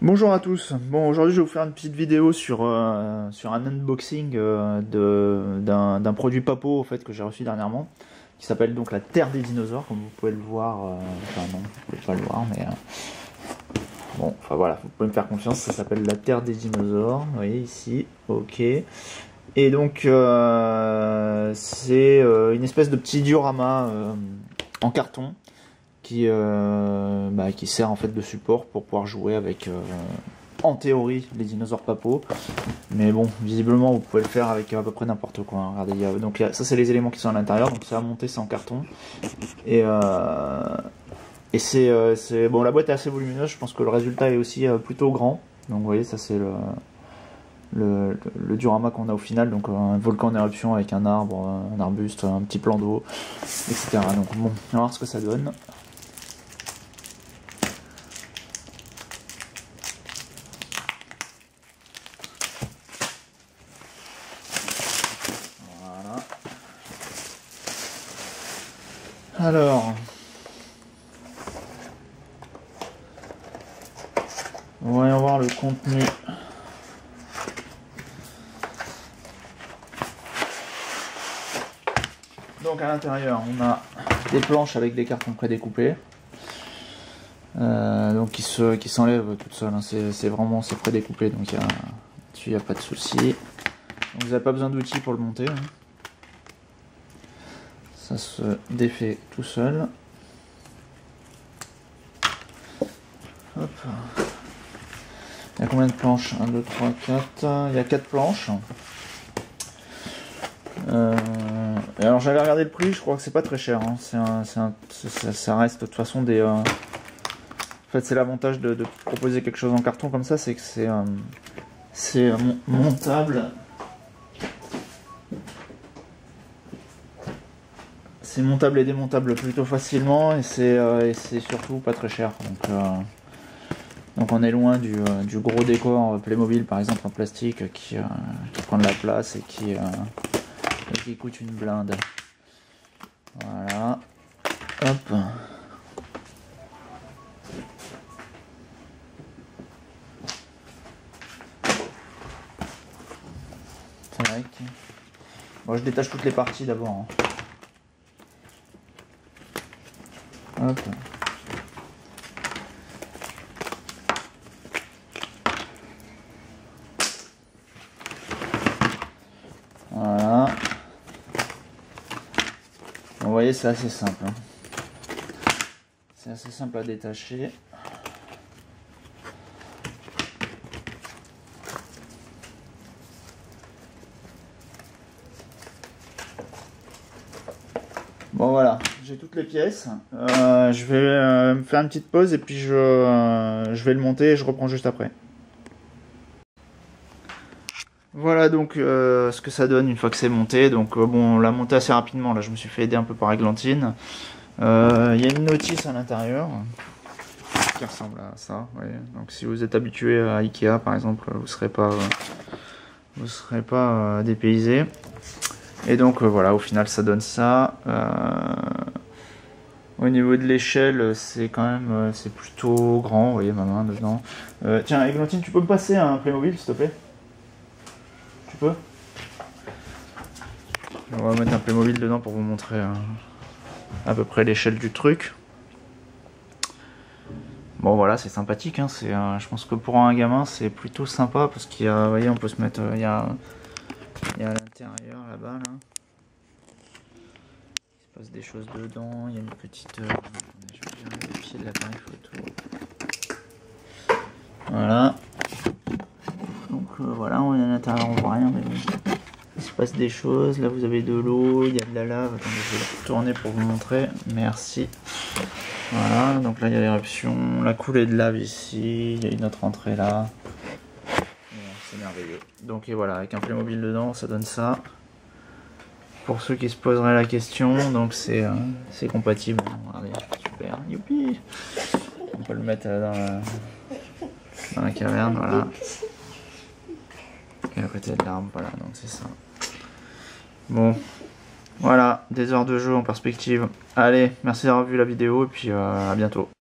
Bonjour à tous. Bon, aujourd'hui je vais vous faire une petite vidéo sur un unboxing d'un produit Papo en fait que j'ai reçu dernièrement, qui s'appelle donc la Terre des dinosaures, comme vous pouvez le voir. Enfin non, vous pouvez pas le voir, mais bon, enfin voilà, vous pouvez me faire confiance. Ça s'appelle la Terre des dinosaures. Vous voyez ici, ok. Et donc c'est une espèce de petit diorama en carton qui sert en fait de support pour pouvoir jouer avec, en théorie, les dinosaures Papo. Mais bon, visiblement, vous pouvez le faire avec à peu près n'importe quoi. Hein. Regardez, donc ça, c'est les éléments qui sont à l'intérieur. Donc ça a monté, c'est en carton. Et c'est bon, la boîte est assez volumineuse. Je pense que le résultat est aussi plutôt grand. Donc vous voyez, ça c'est le diorama qu'on a au final. Donc un volcan en éruption avec un arbre, un arbuste, un petit plan d'eau, etc. Donc bon, on va voir ce que ça donne. Alors, voyons voir le contenu. Donc à l'intérieur, on a des planches avec des cartons prédécoupés, donc qui s'enlèvent toutes seules. Hein. C'est prédécoupé, donc il n'y a pas de souci. Vous n'avez pas besoin d'outils pour le monter. Hein. Ça se défait tout seul. Hop. Il y a combien de planches? 1, 2, 3, 4. Il y a 4 planches. Et alors j'avais regardé le prix, je crois que c'est pas très cher. Hein. Ça reste de toute façon des. En fait, c'est l'avantage de proposer quelque chose en carton comme ça, c'est que c'est montable. C'est montable et démontable plutôt facilement, et c'est surtout pas très cher. Donc on est loin du gros décor Playmobil par exemple en plastique qui prend de la place et qui coûte une blinde. Voilà. Hop. C'est vrai que... Bon, je détache toutes les parties d'abord. Hein. Hop. Voilà. Vous voyez, c'est assez simple. Hein. C'est assez simple à détacher. Bon voilà, j'ai toutes les pièces. Je vais me faire une petite pause et puis je vais le monter et je reprends juste après. Voilà donc ce que ça donne une fois que c'est monté. Donc bon, on l'a monté assez rapidement. Là, je me suis fait aider un peu par Églantine. Il y a une notice à l'intérieur qui ressemble à ça. Ouais. Donc si vous êtes habitué à Ikea par exemple, vous serez pas dépaysé. Et donc voilà, au final ça donne ça. Au niveau de l'échelle, c'est quand même c'est plutôt grand. Vous voyez ma main dedans. Tiens, Églantine, tu peux me passer un Playmobil s'il te plaît? Tu peux? On va mettre un Playmobil dedans pour vous montrer à peu près l'échelle du truc. Bon voilà, c'est sympathique. Hein, je pense que pour un gamin, c'est plutôt sympa parce qu'il y a, vous voyez, on peut se mettre, il y a à l'intérieur là-bas là. Il se passe des choses dedans. Il y a une petite, je vais virer le pied de l'appareil photo. Voilà. Donc voilà, on est à l'intérieur, on voit rien, mais il se passe des choses. Là, vous avez de l'eau, il y a de la lave. Attendez, je vais la tourner pour vous montrer. Merci. Voilà, donc là, il y a l'éruption, la coulée de lave ici. Il y a une autre entrée là. C'est merveilleux. Donc et voilà, avec un Playmobil dedans, ça donne ça. Pour ceux qui se poseraient la question, donc c'est compatible. Regardez, super, youpi. On peut le mettre dans la caverne, voilà. Et à côté de l'arbre, voilà, donc c'est ça. Bon, voilà, des heures de jeu en perspective. Allez, merci d'avoir vu la vidéo et puis à bientôt.